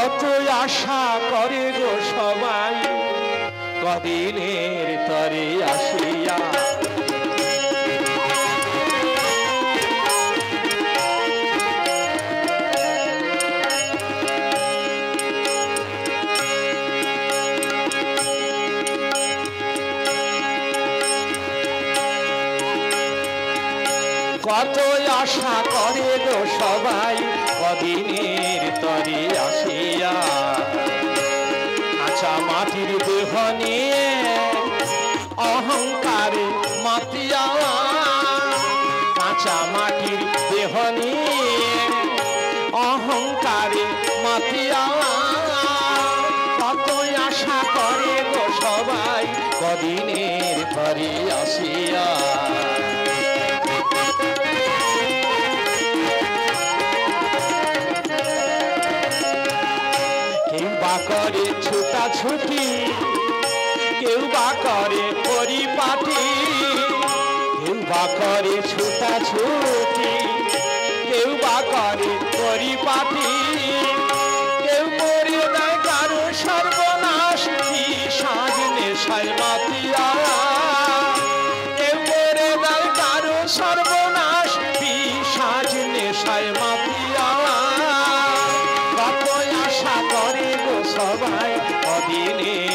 কত আশা করে গো সবাই কদিনের তরে আসিয়া কত আশা করে গো সবাই কদিনের তরে আসিয়া আচ্ছা মাটির দেহ নিয়ে অহংকারে মাতিয়া কাঁচা মাটির দেহ নিয়ে অহংকারে মাতিয়া কত আশা করে গো সবাই কদিনের তরে আসিয়া করে ছুটাছুটি কেউ বা করে পরিপাটি কেউ বা করে ছুটাছুটি কেউ বা করে পরিপাটি কেউ করে দেয় কারো সর্বনাশ সাজ নেশায় মাতিয়া কেউ করে দেয় কারো সর্বনাশ সাজ নেশায় মাতিয়া কত আশা করে গো সবাই কদিনে